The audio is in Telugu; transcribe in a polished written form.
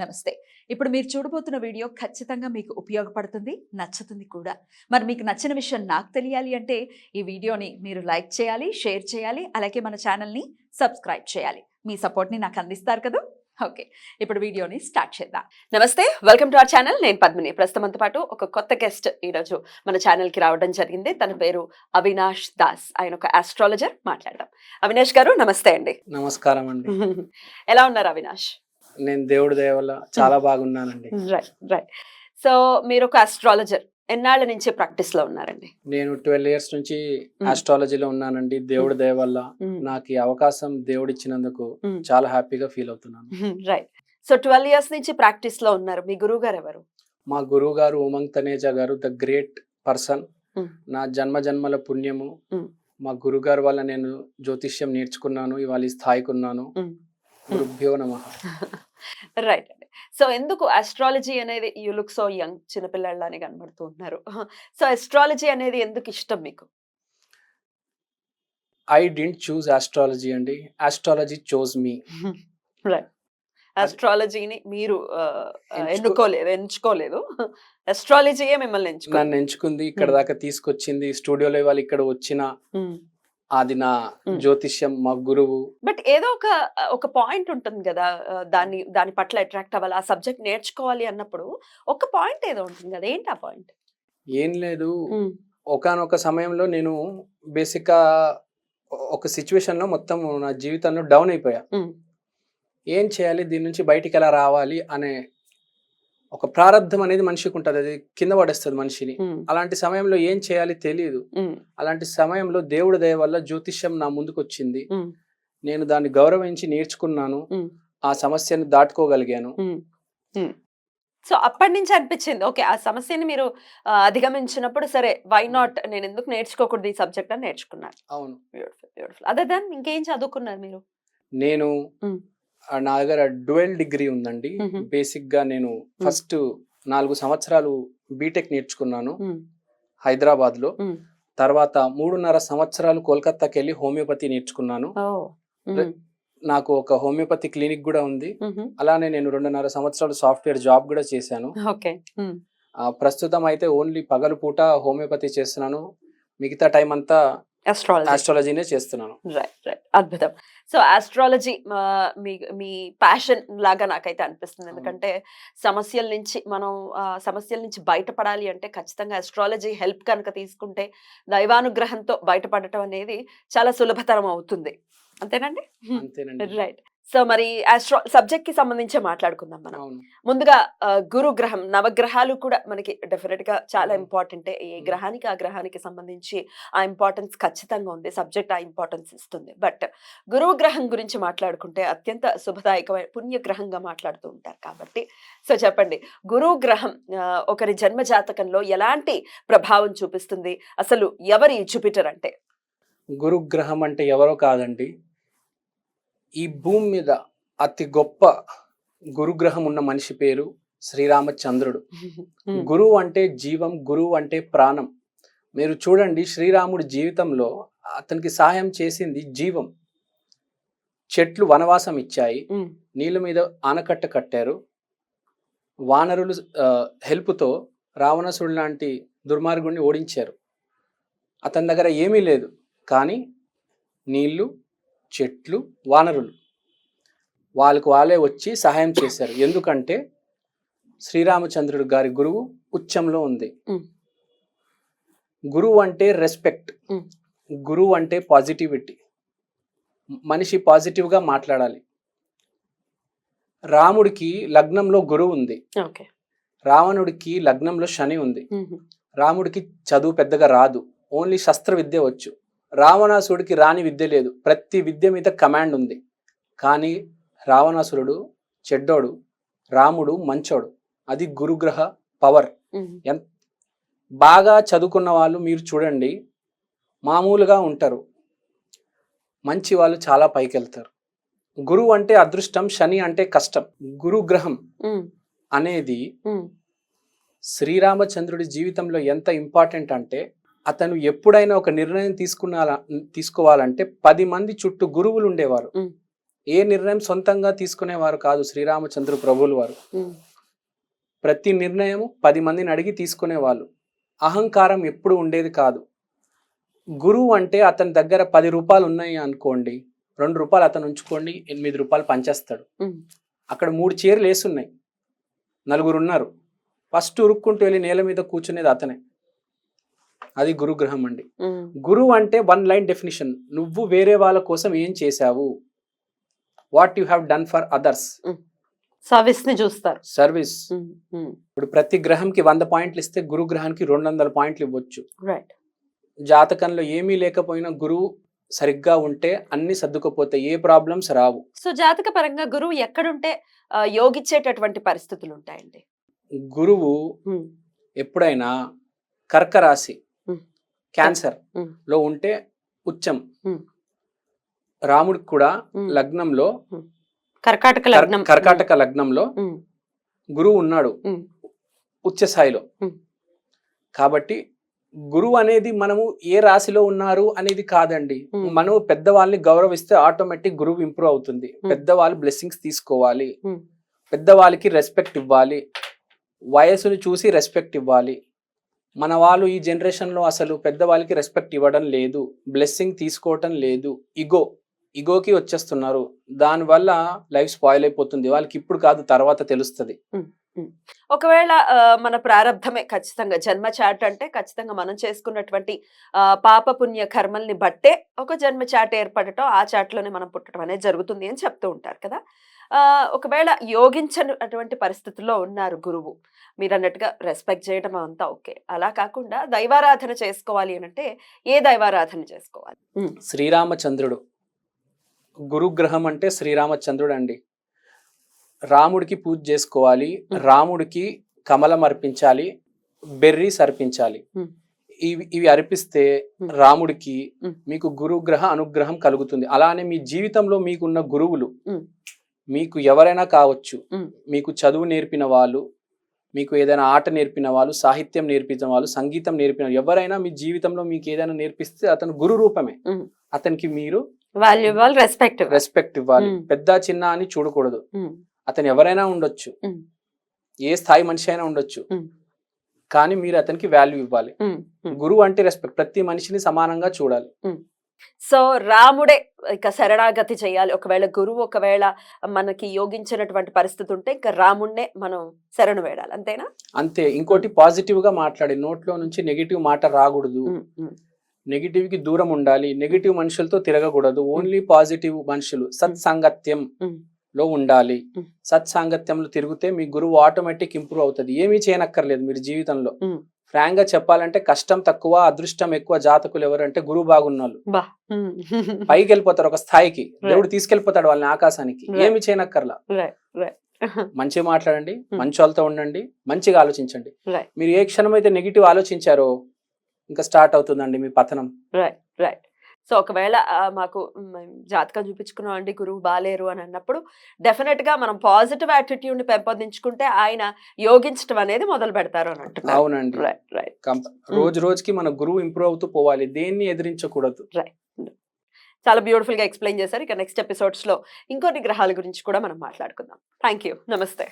నమస్తే. ఇప్పుడు మీరు చూడబోతున్న వీడియో ఖచ్చితంగా మీకు ఉపయోగపడుతుంది, నచ్చుతుంది కూడా. మరి మీకు నచ్చిన విషయం నాకు తెలియాలి అంటే ఈ వీడియోని మీరు లైక్ చేయాలి, షేర్ చేయాలి, అలాగే మన ఛానల్‌ని సబ్స్క్రైబ్ చేయాలి. మీ సపోర్ట్‌ని నాకు అందిస్తారు కదా! ఓకే. ఇప్పుడు వీడియోని స్టార్ట్ చేద్దాం. నమస్తే, వెల్కమ్ టు అవర్ ఛానల్. నేను పద్మిని. ప్రస్తుతంతో పాటు ఒక కొత్త గెస్ట్ ఈరోజు మన ఛానల్‌కి రావడం జరిగింది. తన పేరు అవినాష్ దాస్. ఆయన ఒక ఆస్ట్రాలజర్. మాట్లాడదాం. అవినాష్ గారు నమస్తే అండి. నమస్కారం అండి. ఎలా ఉన్నారు అవినాష్? నేను దేవుడి దయ వల్ల చాలా బాగున్నానండి. రైట్. సో మీరు ఒక ఆస్ట్రాలజర్. ఎన్నాళ్ళ నుంచి ప్రాక్టీస్ లో ఉన్నారండి? నేను 12 ఇయర్స్ నుంచి ఆస్ట్రాలజీలో ఉన్నానండి. దేవుడి దయ వల్ల నాకు ఈ అవకాశం దేవుడు ఇచ్చినందుకు చాలా హ్యాపీగా ఫీల్ అవుతున్నాను. రైట్. సో 12 ఇయర్స్ నుంచి ప్రాక్టీస్ లో ఉన్నారు. మీ గురువు గారు ఎవరు? మా గురువు గారు ఉమంగ్ తనేజా గారు, ద గ్రేట్ పర్సన్. నా జన్మ జన్మల పుణ్యము. మా గురువు గారు వల్ల నేను జ్యోతిష్యం నేర్చుకున్నాను, ఇవాళ ఈ స్థాయికి ఉన్నాను. గురుభ్యో నమః. రైట్ అండి. సో ఎందుకు ఆస్ట్రాలజీ అనేది, యూ లుక్ సో యంగ్, చిన్నపిల్లలానే కనబడుతూ ఉన్నారు. సో ఆస్ట్రాలజీ అనేది ఎందుకు ఇష్టం మీకు? ఐ డింట్ చూజ్ ఆస్ట్రాలజీ అండి, ఆస్ట్రాలజీ చోజ్ మీ. రైట్. ఆస్ట్రాలజీని మీరు ఎంచుకోలేదు. ఆస్ట్రాలజీయే మిమ్మల్ని ఎంచుకుంది. నన్ను ఎంచుకుంది, ఇక్కడ దాకా తీసుకొచ్చింది. స్టూడియోలో ఇవాళ ఇక్కడ వచ్చిన అది నా జ్యోతిష్యం, మా గురువు. బట్ ఏదో ఒక పాయింట్ ఉంటుంది కదా, దాని పట్ల అట్రాక్ట్ అవ్వాలి, ఆ సబ్జెక్ట్ నేర్చుకోవాలి అన్నప్పుడు ఒక పాయింట్ ఏదో ఉంటుంది కదా. ఏంటి ఆ పాయింట్? ఏం లేదు, ఒకానొక సమయంలో నేను బేసిక్ గా ఒక సిచ్యువేషన్ లో మొత్తం నా జీవితంలో డౌన్ అయిపోయా. ఏం చేయాలి, దీని నుంచి బయటికి ఎలా రావాలి అనే ఒక ప్రారంధం అనేది మనిషికి ఉంటుంది, అది కింద పడేస్తుంది మనిషిని. అలాంటి సమయంలో ఏం చేయాలి తెలియదు. అలాంటి సమయంలో దేవుడి దయ వల్ల జ్యోతిష్యం నా ముందుకు వచ్చింది. నేను దాన్ని గౌరవించి నేర్చుకున్నాను, ఆ సమస్యను దాటుకోగలిగాను. సో అప్పటి నుంచి అనిపించింది, ఓకే, ఆ సమస్యని మీరు అధిగమించినప్పుడు సరే, వై నాట్, నేను ఎందుకు నేర్చుకోకూడదు ఈ సబ్జెక్ట్ అని నేర్చుకున్నారు. అవును. బ్యూటిఫుల్. అదే దాన్ని ఇంకేం చదువుకున్నారు మీరు? నేను నా దగ్గర డ్యూయల్ డిగ్రీ ఉందండి. బేసిక్ గా నేను ఫస్ట్ 4 సంవత్సరాలు బీటెక్ నేర్చుకున్నాను హైదరాబాద్ లో. తర్వాత 3.5 సంవత్సరాలు కోల్కతాకి వెళ్ళి హోమియోపతి నేర్చుకున్నాను. నాకు ఒక హోమియోపతి క్లినిక్ కూడా ఉంది. అలానే నేను 2.5 సంవత్సరాలు సాఫ్ట్వేర్ జాబ్ కూడా చేశాను. ప్రస్తుతం అయితే ఓన్లీ పగలు పూట హోమియోపతి చేస్తున్నాను, మిగతా టైం అంతా ఆస్ట్రాలజీనే చేస్తున్నాను. రైట్. అద్భుతం. సో ఆస్ట్రాలజీ మీ ప్యాషన్ లాగా నాకైతే అనిపిస్తుంది. ఎందుకంటే సమస్యల నుంచి బయటపడాలి అంటే ఖచ్చితంగా ఆస్ట్రాలజీ హెల్ప్ కనుక తీసుకుంటే దైవానుగ్రహంతో బయటపడటం అనేది చాలా సులభతరం అవుతుంది. అంతేనండి? అంతేనండి. రైట్. సో మరి సబ్జెక్ట్ కి సంబంధించి మాట్లాడుకుందాం మనం. ముందుగా గురు గ్రహం, నవగ్రహాలు కూడా మనకి డెఫినెట్ గా చాలా ఇంపార్టెంట్. ఏ గ్రహానికి ఆ గ్రహానికి సంబంధించి ఆ ఇంపార్టెన్స్ ఖచ్చితంగా ఉంది, సబ్జెక్ట్ ఆ ఇంపార్టెన్స్ ఇస్తుంది. బట్ గురువు గ్రహం గురించి మాట్లాడుకుంటే అత్యంత శుభదాయకమైన పుణ్యగ్రహంగా మాట్లాడుతూ ఉంటారు కాబట్టి, సో చెప్పండి, గురువు గ్రహం ఒకరి జన్మ జాతకంలో ఎలాంటి ప్రభావం చూపిస్తుంది? అసలు ఎవరి జూపిటర్ అంటే? గురుగ్రహం అంటే ఎవరో కాదండి, ఈ భూమి మీద అతి గొప్ప గురుగ్రహం ఉన్న మనిషి పేరు శ్రీరామచంద్రుడు. గురువు అంటే జీవం, గురువు అంటే ప్రాణం. మీరు చూడండి, శ్రీరాముడి జీవితంలో అతనికి సహాయం చేసింది జీవం. చెట్లు వనవాసం ఇచ్చాయి, నీళ్ళ మీద ఆనకట్ట కట్టారు, వానరులు హెల్ప్తో రావణాసురుడు లాంటి దుర్మార్గుడిని ఓడించారు. అతని దగ్గర ఏమీ లేదు, కానీ నీళ్లు, చెట్లు, వానరులు వాళ్ళే వచ్చి సహాయం చేశారు. ఎందుకంటే శ్రీరామచంద్రుడు గారి గురువు ఉచ్చంలో ఉంది. గురువు అంటే రెస్పెక్ట్, గురువు అంటే పాజిటివిటీ. మనిషి పాజిటివ్గా మాట్లాడాలి. రాముడికి లగ్నంలో గురువు ఉంది, రావణుడికి లగ్నంలో శని ఉంది. రాముడికి చదువు పెద్దగా రాదు, ఓన్లీ శస్త్ర విద్య వచ్చు. రావణాసురుడికి రాని విద్య లేదు, ప్రతి విద్య మీద కమాండ్ ఉంది. కానీ రావణాసురుడు చెడ్డోడు, రాముడు మంచోడు. అది గురుగ్రహ పవర్. బాగా చదువుకున్న వాళ్ళు మీరు చూడండి, మామూలుగా ఉంటారు, మంచి వాళ్ళు చాలా పైకి వెళ్తారు. గురువు అంటే అదృష్టం, శని అంటే కష్టం. గురుగ్రహం అనేది శ్రీరామచంద్రుడి జీవితంలో ఎంత ఇంపార్టెంట్ అంటే, అతను ఎప్పుడైనా ఒక నిర్ణయం తీసుకోవాలంటే 10 మంది చుట్టూ గురువులు ఉండేవారు. ఏ నిర్ణయం సొంతంగా తీసుకునేవారు కాదు శ్రీరామచంద్ర ప్రభువులు వారు. ప్రతి నిర్ణయం 10 మందిని అడిగి తీసుకునేవాళ్ళు. అహంకారం ఎప్పుడు ఉండేది కాదు. గురువు అంటే అతని దగ్గర 10 రూపాయలు ఉన్నాయి అనుకోండి, 2 రూపాయలు అతను ఉంచుకోండి, 8 రూపాయలు పంచేస్తాడు. అక్కడ 3 చీరలు వేసున్నాయి, 4 ఉన్నారు, ఫస్ట్ ఉరుక్కుంటూ వెళ్ళి నేల మీద కూర్చునేది అతనే. అది గురుగ్రహం అండి. గురువు అంటే 1 లైన్ డెఫినిషన్. నువ్వు వేరే వాళ్ళ కోసం ఏం చేశావు, what you have done for others. Service ని చూస్తారు. సర్వీస్. ఇప్పుడు ప్రతి గ్రహంకి 100 పాయింట్లు ఇస్తే గురు గ్రహానికి 200 పాయింట్లు ఇవ్వచ్చు. రైట్. జాతకంలో ఏమీ లేకపోయినా గురువు సరిగ్గా ఉంటే అన్ని సర్దుకుపోతాయి, ఏ ప్రాబ్లమ్స్ రావు. సో జాతక పరంగా గురువు ఎక్కడుంటే యోగిచ్చేటటువంటి పరిస్థితులు ఉంటాయండి? గురువు ఎప్పుడైనా కర్క రాశి, క్యాన్సర్ లో ఉంటే ఉచ్చం. రాముడికి కూడా లగ్నంలో కర్కాటక లగ్నంలో గురువు ఉన్నాడు ఉచ్చ స్థాయిలో. కాబట్టి గురువు అనేది మనము ఏ రాశిలో ఉన్నారు అనేది కాదండి. మనం పెద్దవాళ్ళని గౌరవిస్తే ఆటోమేటిక్ గురువు ఇంప్రూవ్ అవుతుంది. పెద్దవాళ్ళు బ్లెస్సింగ్స్ తీసుకోవాలి, పెద్దవాళ్ళకి రెస్పెక్ట్ ఇవ్వాలి, వయసుని చూసి రెస్పెక్ట్ ఇవ్వాలి. మన వాళ్ళు ఈ జనరేషన్లో అసలు పెద్దవాళ్ళకి రెస్పెక్ట్ ఇవ్వడం లేదు, బ్లెస్సింగ్ తీసుకోవటం లేదు, ఇగోకి వచ్చేస్తున్నారు. దానివల్ల లైఫ్ స్పాయిల్ అయిపోతుంది. వాళ్ళకి ఇప్పుడు కాదు, తర్వాత తెలుస్తుంది. ఒకవేళ మన ప్రారంధమే ఖచ్చితంగా జన్మ చాట్ అంటే ఖచ్చితంగా మనం చేసుకున్నటువంటి పాప పుణ్య కర్మల్ని బట్టే ఒక జన్మ చాట్ ఏర్పడటం, ఆ చాట్లోనే మనం పుట్టడం అనేది జరుగుతుంది అని చెప్తూ ఉంటారు కదా. ఒకవేళ యోగించనటువంటి పరిస్థితుల్లో ఉన్నారు గురువు, మీరు అన్నట్టుగా రెస్పెక్ట్ చేయడం అంతా ఓకే, అలా కాకుండా దైవారాధన చేసుకోవాలి అని అంటే ఏ దైవారాధన చేసుకోవాలి? శ్రీరామచంద్రుడు గురుగ్రహం అంటే శ్రీరామచంద్రుడు అండి. రాముడికి పూజ చేసుకోవాలి, రాముడికి కమలం అర్పించాలి, బెర్రీస్ అర్పించాలి. ఇవి అర్పిస్తే రాముడికి మీకు గురుగ్రహ అనుగ్రహం కలుగుతుంది. అలానే మీ జీవితంలో మీకున్న గురువులు మీకు ఎవరైనా కావచ్చు, మీకు చదువు నేర్పిన వాళ్ళు, మీకు ఏదైనా ఆట నేర్పిన వాళ్ళు, సాహిత్యం నేర్పిన వాళ్ళు, సంగీతం నేర్పిన ఎవరైనా మీ జీవితంలో మీకు ఏదైనా నేర్పిస్తే అతను గురు రూపమే. అతనికి మీరు వాల్యుబుల్ రెస్పెక్ట్ ఇవ్వాలి. పెద్ద చిన్న అని చూడకూడదు. అతను ఎవరైనా ఉండొచ్చు, ఏ స్థాయి మనిషి అయినా ఉండొచ్చు, కానీ మీరు అతనికి వాల్యూ ఇవ్వాలి. గురువు అంటే రెస్పెక్ట్, ప్రతి మనిషిని సమానంగా చూడాలి. సో రాముడే ఇక శరణాగతి చేయాలి. ఒకవేళ గురువు ఒకవేళ మనకి యోగించినటువంటి పరిస్థితి ఉంటే ఇంకా రాముడినే మనం శరణు వేడాలి, అంతేనా? అంతే. ఇంకోటి పాజిటివ్ గా మాట్లాడి నోట్లో నుంచి నెగిటివ్ మాట రాకూడదు. నెగిటివ్ కి దూరం ఉండాలి, నెగిటివ్ మనుషులతో తిరగకూడదు. ఓన్లీ పాజిటివ్ మనుషులు, సత్సాంగత్యం లో ఉండాలి. సత్సాంగత్యంలో తిరిగితే మీ గురువు ఆటోమేటిక్ ఇంప్రూవ్ అవుతుంది. ఏమీ చేయనక్కర్లేదు మీరు జీవితంలో. ఫ్రాంక్ గా చెప్పాలంటే కష్టం తక్కువ, అదృష్టం ఎక్కువ జాతకులు ఎవరంటే గురువు బాగున్నాళ్ళు. పైకి వెళ్ళిపోతారు ఒక స్థాయికి, దేవుడు తీసుకెళ్లిపోతాడు వాళ్ళని ఆకాశానికి. ఏమి చేయనక్కర్లా. మంచిగా మాట్లాడండి, మంచి వాళ్ళతో ఉండండి, మంచిగా ఆలోచించండి. మీరు ఏ క్షణం అయితే నెగిటివ్ ఆలోచించారో ఇంకా స్టార్ట్ అవుతుందండి మీ పతనం. రైట్. సో ఒకవేళ మాకు జాతకం చూపించుకున్నాం అండి గురువు బాలేరు అని అన్నప్పుడు డెఫినెట్ గా మనం పాజిటివ్ యాటిట్యూడ్ ని పెంపొందించుకుంటే ఆయన యోగించడం అనేది మొదలు పెడతారు అని అంటున్నారు. అవునండి. రోజు రోజుకి మన గురువు ఇంప్రూవ్ అవుతూ పోవాలి, దేన్ని ఎదిరించకూడదు. చాలా బ్యూటిఫుల్ గా ఎక్స్ప్లెయిన్ చేశారు. ఇక నెక్స్ట్ ఎపిసోడ్స్ లో ఇంకొన్ని గ్రహాల గురించి కూడా మనం మాట్లాడుకుందాం. Thank you. నమస్తే.